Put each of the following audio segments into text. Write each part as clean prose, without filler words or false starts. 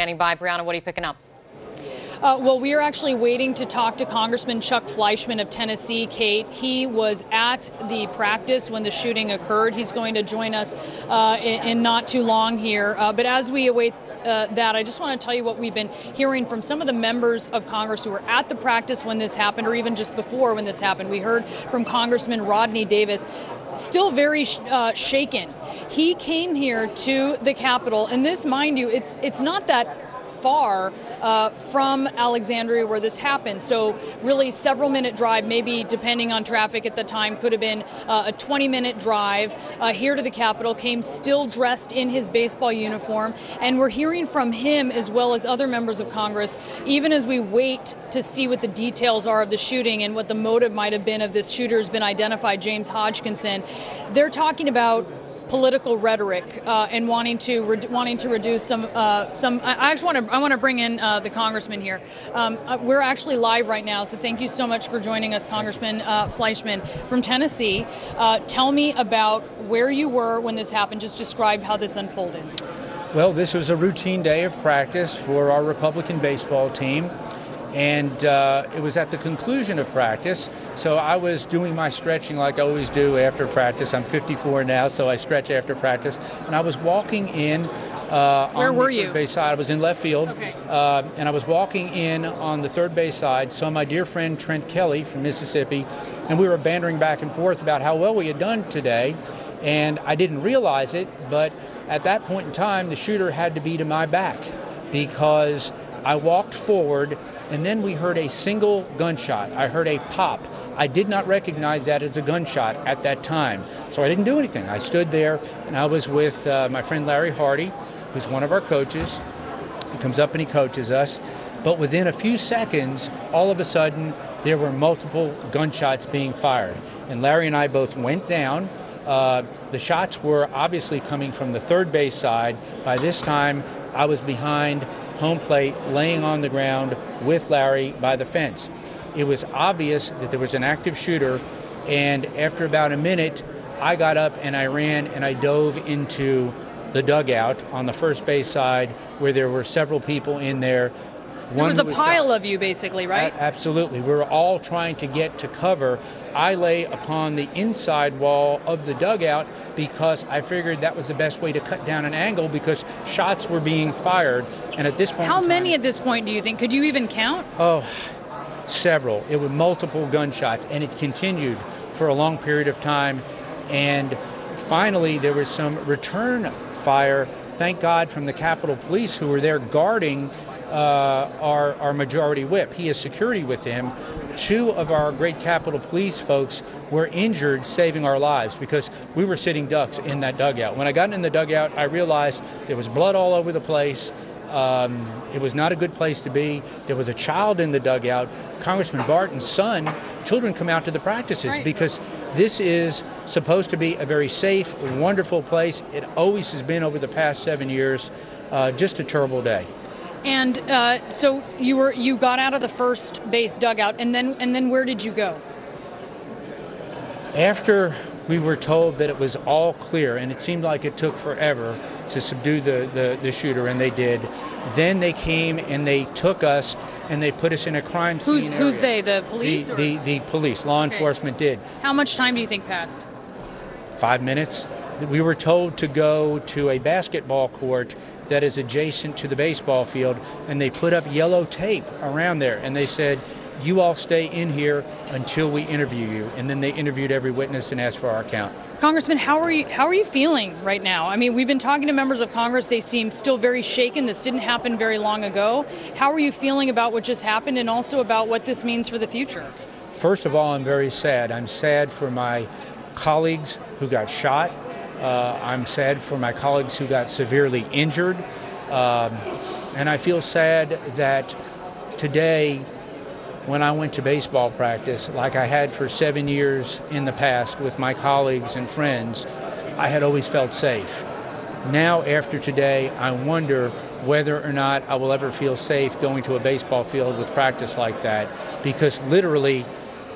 standing by. Brianna, what are you picking up? Well, we are actually waiting to talk to Congressman Chuck Fleischman of Tennessee, Kate. He was at the practice when the shooting occurred. He's going to join us in not too long here. But as we await that, I just want to tell you what we've been hearing from some of the members of Congress who were at the practice when this happened, or even just before when this happened. We heard from Congressman Rodney Davis, still very shaken. He came here to the Capitol, and this, mind you, it's not that far from Alexandria where this happened. So really several minute drive, maybe depending on traffic at the time, could have been a 20-minute drive here to the Capitol, came still dressed in his baseball uniform. And we're hearing from him as well as other members of Congress, even as we wait to see what the details are of the shooting and what the motive might have been of this shooter has been identified, James Hodgkinson. They're talking about political rhetoric and wanting to reduce some. I want to bring in the congressman here. We're actually live right now, so thank you so much for joining us, Congressman Fleischman from Tennessee. Tell me about where you were when this happened. Just describe how this unfolded. Well, this was a routine day of practice for our Republican baseball team. And it was at the conclusion of practice, so I was doing my stretching like I always do after practice. I'm 54 now, so I stretch after practice. And I was walking in Where were you? Third base side. I was in left field, okay. And I was walking in on the third base side, saw my dear friend Trent Kelly from Mississippi, and we were bantering back and forth about how well we had done today. And I didn't realize it, but at that point in time, the shooter had to be to my back because I walked forward, and then we heard a single gunshot. I heard a pop. I did not recognize that as a gunshot at that time, so I didn't do anything. I stood there, and I was with my friend Larry Hardy, who's one of our coaches. He comes up and he coaches us. But within a few seconds, all of a sudden, there were multiple gunshots being fired. And Larry and I both went down. The shots were obviously coming from the third base side. By this time, I was behind home plate, laying on the ground with Larry by the fence. It was obvious that there was an active shooter, and after about a minute, I got up and I ran and I dove into the dugout on the first base side where there were several people in there. There was a pile of you, basically, right? Absolutely. We were all trying to get to cover. I lay upon the inside wall of the dugout because I figured that was the best way to cut down an angle because shots were being fired. And at this point, how many at this point do you think? Could you even count? Oh, several. It were multiple gunshots, and it continued for a long period of time. And finally, there was some return fire, thank God, from the Capitol Police who were there guarding our majority whip. He has security with him. Two of our great Capitol Police folks were injured, saving our lives because we were sitting ducks in that dugout. When I got in the dugout, I realized there was blood all over the place. It was not a good place to be. There was a child in the dugout. Congressman Barton's son, children come out to the practices because this is supposed to be a very safe, wonderful place. It always has been over the past 7 years. Just a terrible day. And so you got out of the first base dugout, and then where did you go? After we were told that it was all clear, and it seemed like it took forever to subdue the shooter, and they did. Then they came and they took us and they put us in a crime scene. Who's they? The police? The police, law enforcement did. How much time do you think passed? 5 minutes. We were told to go to a basketball court that is adjacent to the baseball field, and they put up yellow tape around there, and they said, you all stay in here until we interview you. And then they interviewed every witness and asked for our account. Congressman, how are you feeling right now? I mean, we've been talking to members of Congress. They seem still very shaken. This didn't happen very long ago. How are you feeling about what just happened and also about what this means for the future? First of all, I'm very sad. I'm sad for my colleagues who got shot. I'm sad for my colleagues who got severely injured. And I feel sad that today, when I went to baseball practice, like I had for 7 years in the past with my colleagues and friends, I had always felt safe. Now, after today, I wonder whether or not I will ever feel safe going to a baseball field with practice like that, because literally,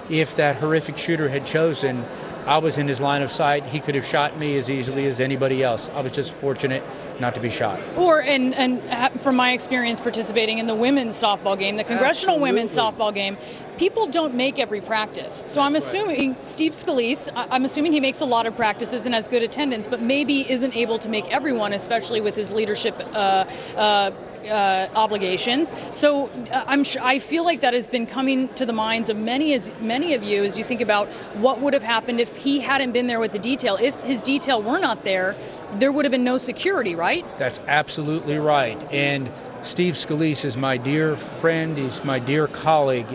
if that horrific shooter had chosen I was in his line of sight. He could have shot me as easily as anybody else. I was just fortunate not to be shot. Or, and from my experience participating in the women's softball game, the Congressional women's softball game, people don't make every practice. So I'm assuming Steve Scalise, I'm assuming he makes a lot of practices and has good attendance, but maybe isn't able to make everyone, especially with his leadership obligations. So I feel like that has been coming to the minds of many of you as you think about what would have happened if he hadn't been there with the detail. If his detail were not there, there would have been no security, right? That's absolutely right. And Steve Scalise is my dear friend. He's my dear colleague.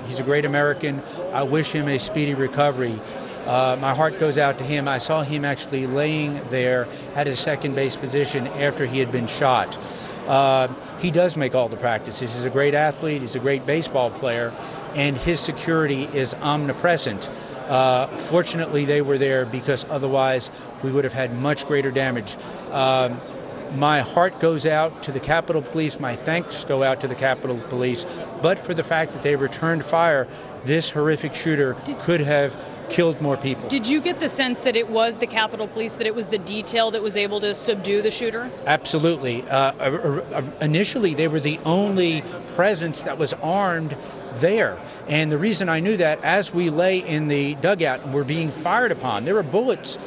He's a great American. I wish him a speedy recovery. My heart goes out to him. I saw him actually laying there at his second base position after he had been shot. He does make all the practices. He's a great athlete. He's a great baseball player. And his security is omnipresent. Fortunately, they were there because otherwise we would have had much greater damage. My heart goes out to the Capitol Police. My thanks go out to the Capitol Police. But for the fact that they returned fire, this horrific shooter could have killed more people. Did you get the sense that it was the Capitol Police, that it was the detail that was able to subdue the shooter? Absolutely. Initially, they were the only presence that was armed there. And the reason I knew that, as we lay in the dugout and were being fired upon, there were bullets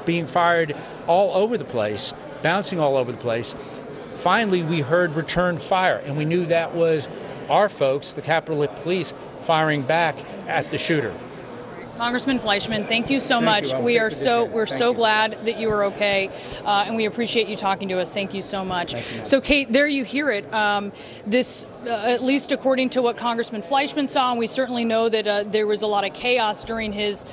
being fired all over the place, bouncing all over the place. Finally, we heard return fire, and we knew that was our folks, the Capitol Police, firing back at the shooter. Congressman Fleischman, thank you so much. We're so glad that you are okay, and we appreciate you talking to us. Thank you so much. So, Kate, there you hear it. This, at least according to what Congressman Fleischman saw, and we certainly know that there was a lot of chaos during his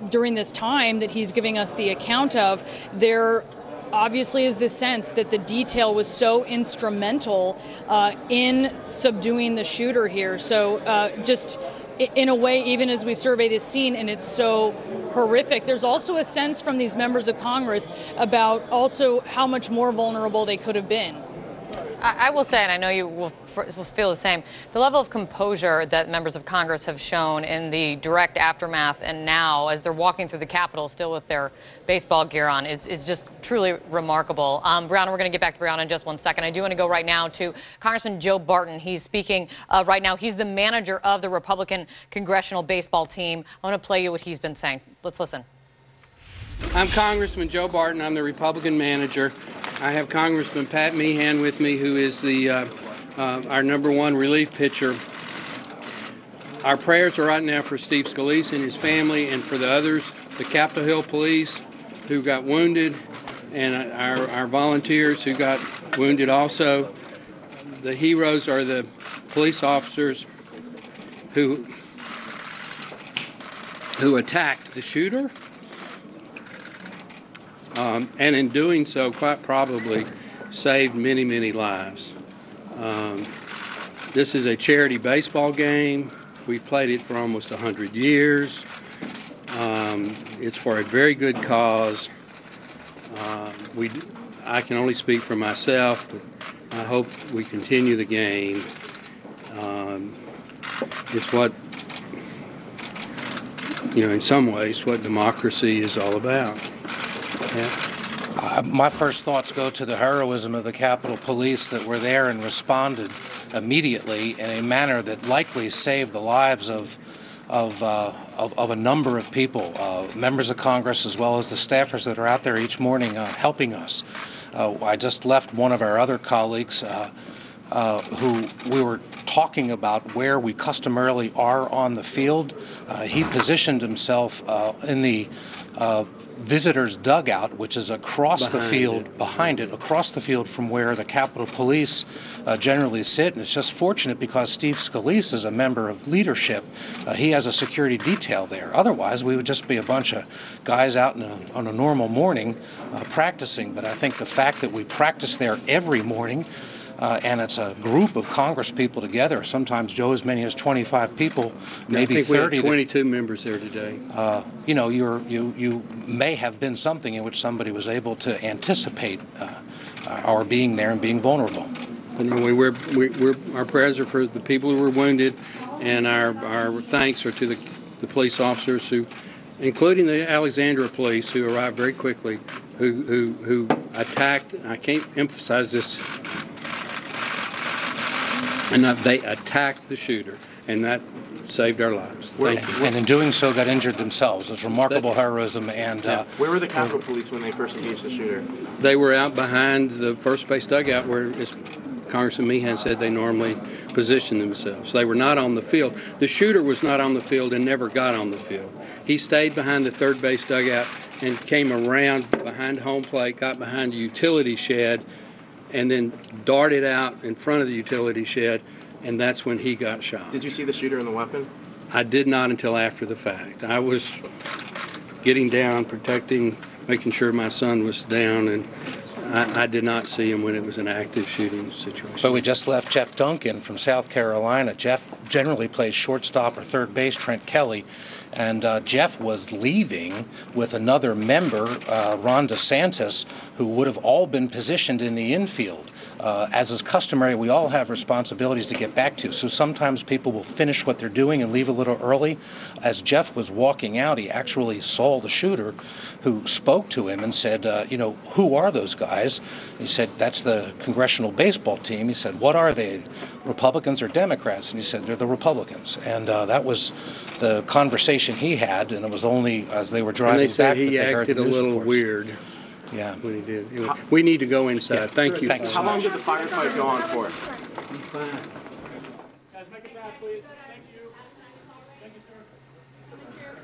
during this time that he's giving us the account of. There obviously is this sense that the detail was so instrumental in subduing the shooter here. So just in a way, even as we survey this scene, and it's so horrific, there's also a sense from these members of Congress about also how much more vulnerable they could have been. I will say, and I know you will feel the same, the level of composure that members of Congress have shown in the direct aftermath and now as they're walking through the Capitol still with their baseball gear on is just truly remarkable. Brianna, we're going to get back to Brianna in just one second. I do want to go right now to Congressman Joe Barton. He's speaking right now. He's the manager of the Republican Congressional baseball team. I want to play you what he's been saying. Let's listen. I'm Congressman Joe Barton. I'm the Republican manager. I have Congressman Pat Meehan with me, who is the our #1 relief pitcher. Our prayers are right now for Steve Scalise and his family, and for the others, the Capitol Hill Police who got wounded, and our volunteers who got wounded also. The heroes are the police officers who attacked the shooter. And in doing so, quite probably saved many, many lives. This is a charity baseball game. We've played it for almost 100 years. It's for a very good cause. I can only speak for myself, but I hope we continue the game. It's what, in some ways, what democracy is all about. Yeah. My first thoughts go to the heroism of the Capitol Police that were there and responded immediately in a manner that likely saved the lives of a number of people, members of Congress as well as the staffers that are out there each morning helping us. I just left one of our other colleagues who we were talking about where we customarily are on the field. He positioned himself in the visitors' dugout, which is across the field, across the field from where the Capitol Police generally sit. And it's just fortunate because Steve Scalise is a member of leadership. He has a security detail there. Otherwise, we would just be a bunch of guys out on a normal morning practicing. But I think the fact that we practice there every morning, and it's a group of Congress people together. Sometimes, Joe, as many as 25 people, maybe 30. I think we had 22 members there today. You may have been something in which somebody was able to anticipate our being there and being vulnerable. Anyway, our prayers are for the people who were wounded, and our thanks are to the police officers who including the Alexandria police, who arrived very quickly, who attacked. I can't emphasize this enough. They attacked the shooter, and that saved our lives. Thank you. And in doing so, got injured themselves. It's remarkable heroism. And where were the Capitol Police when they first engaged the shooter? They were out behind the first base dugout where, as Congressman Meehan said, they normally position themselves. They were not on the field. The shooter was not on the field and never got on the field. He stayed behind the third base dugout and came around behind home plate, got behind the utility shed, and then darted out in front of the utility shed, and that's when he got shot. Did you see the shooter and the weapon? I did not until after the fact. I was getting down, protecting, making sure my son was down, and I did not see him when it was an active shooting situation. So we just left Jeff Duncan from South Carolina. Jeff generally plays shortstop or third base, Trent Kelly. And Jeff was leaving with another member, Ron DeSantis, who would have all been positioned in the infield. As is customary, we all have responsibilities to get back to. So sometimes people will finish what they're doing and leave a little early. As Jeff was walking out, he actually saw the shooter, who spoke to him and said, who are those guys? He said, that's the Congressional baseball team. He said, what are they, Republicans or Democrats? And he said, they're the Republicans. And that was the conversation he had, and it was only as they were driving back that they heard the news reports. He acted a little weird. Yeah, when he did. We need to go inside. Yeah. Thank you. Thanks. How long did the firefight go on for? Fine. Guys, make it back, please. Thank you. Thank you, sir.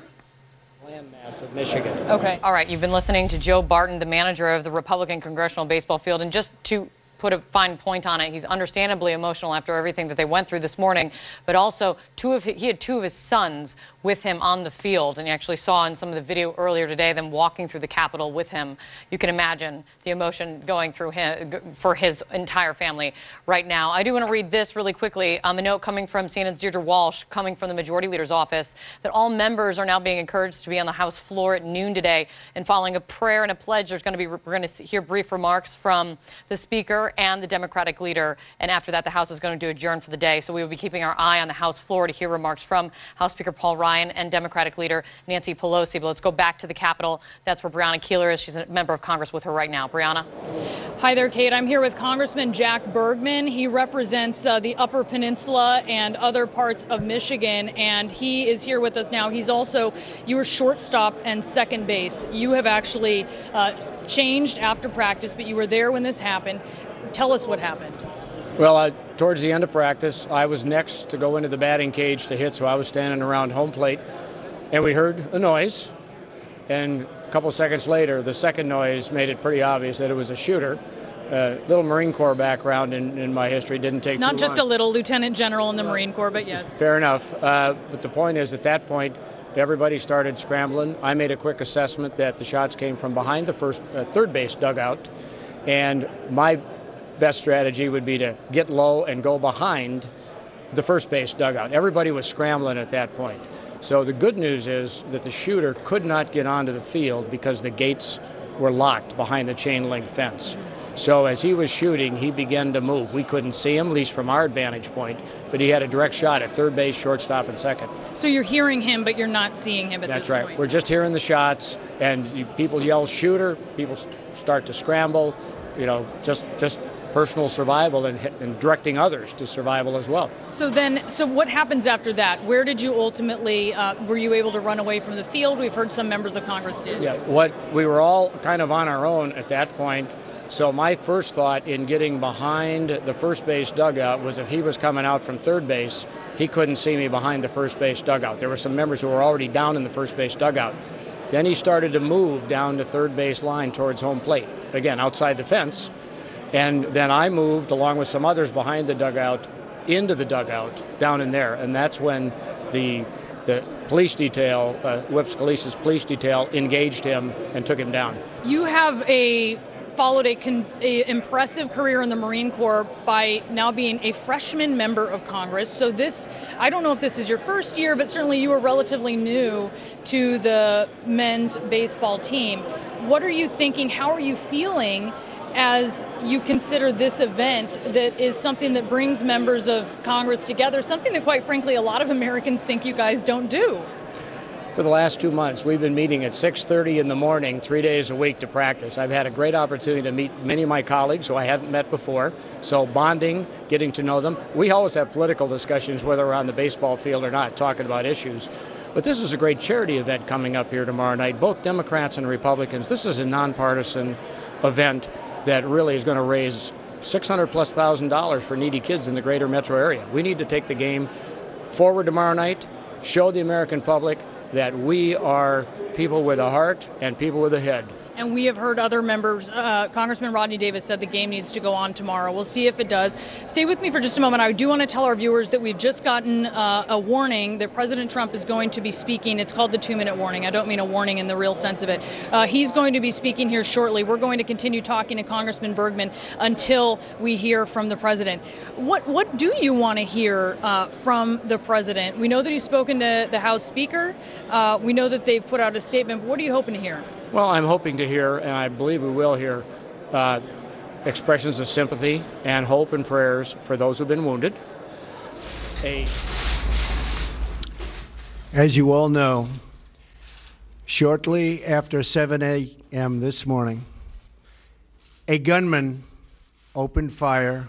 Landmass of Michigan. Okay. All right, you've been listening to Joe Barton, the manager of the Republican Congressional baseball field, and just to put a fine point on it, he's understandably emotional after everything that they went through this morning, but also he had two of his sons with him on the field, and you actually saw in some of the video earlier today them walking through the Capitol with him. You can imagine the emotion going through him for his entire family right now. I do want to read this really quickly. A note coming from CNN's Deirdre Walsh, coming from the Majority Leader's office, that all members are now being encouraged to be on the House floor at noon today, and following a prayer and a pledge, we're going to hear brief remarks from the Speaker and the Democratic leader, and after that the House is going to adjourn for the day. So we will be keeping our eye on the House floor to hear remarks from House Speaker Paul Ryan and Democratic leader Nancy Pelosi. But let's go back to the Capitol. That's where Breonna Keeler is. She's a member of Congress with her right now. Breonna. Hi there, Kate. I'm here with Congressman Jack Bergman. He represents the Upper Peninsula and other parts of Michigan, and he is here with us now. He's also your shortstop and second base. You have actually changed after practice, but you were there when this happened. Tell us what happened. Well, towards the end of practice, I was next to go into the batting cage to hit, so I was standing around home plate, and we heard a noise, and a couple seconds later, the second noise made it pretty obvious that it was a shooter. Little Marine Corps background in my history, didn't take too long. Not just a little, Lieutenant General in the Marine Corps, but yes. Fair enough. But the point is, at that point, everybody started scrambling. I made a quick assessment that the shots came from behind the third base dugout, and my best strategy would be to get low and go behind the first base dugout. Everybody was scrambling at that point. So the good news is that the shooter could not get onto the field because the gates were locked behind the chain link fence. So as he was shooting, he began to move. We couldn't see him, at least from our vantage point, but he had a direct shot at third base, shortstop, and second. So you're hearing him, but you're not seeing him at this point. That's right. We're just hearing the shots, and people yell shooter, people start to scramble, just personal survival and directing others to survival as well. So what happens after that? Where did you ultimately, were you able to run away from the field? We've heard some members of Congress did. Yeah, we were all kind of on our own at that point. So my first thought in getting behind the first base dugout was if he was coming out from third base, he couldn't see me behind the first base dugout. There were some members who were already down in the first base dugout. Then he started to move down the third base line towards home plate, again, outside the fence. And then I moved, along with some others behind the dugout, into the dugout down in there. And that's when the police detail, Whip Scalise's police detail, engaged him and took him down. You have followed a impressive career in the Marine Corps by now being a freshman member of Congress. So this, I don't know if this is your first year, but certainly you were relatively new to the men's baseball team. What are you thinking? How are you feeling as you consider this event that is something that brings members of Congress together, something that, quite frankly, a lot of Americans think you guys don't do? for the last 2 months, we've been meeting at 6:30 in the morning, 3 days a week to practice. I've had a great opportunity to meet many of my colleagues who I hadn't met before. So bonding, getting to know them. We always have political discussions, whether we're on the baseball field or not, talking about issues. But this is a great charity event coming up here tomorrow night. Both Democrats and Republicans. This is a nonpartisan event that really is going to raise $600,000+ for needy kids in the greater metro area. We need to take the game forward tomorrow night, show the American public that we are people with a heart and people with a head. And we have heard other members, Congressman Rodney Davis said the game needs to go on tomorrow. We'll see if it does. Stay with me for just a moment. I do want to tell our viewers that we've just gotten a warning that President Trump is going to be speaking. It's called the 2-minute warning. I don't mean a warning in the real sense of it. He's going to be speaking here shortly. We're going to continue talking to Congressman Bergman until we hear from the president. What do you want to hear from the president? We know that he's spoken to the House Speaker. We know that they've put out a statement. What are you hoping to hear? Well, I'm hoping to hear, and I believe we will hear, expressions of sympathy and hope and prayers for those who've been wounded. As you all know, shortly after 7 a.m. this morning, a gunman opened fire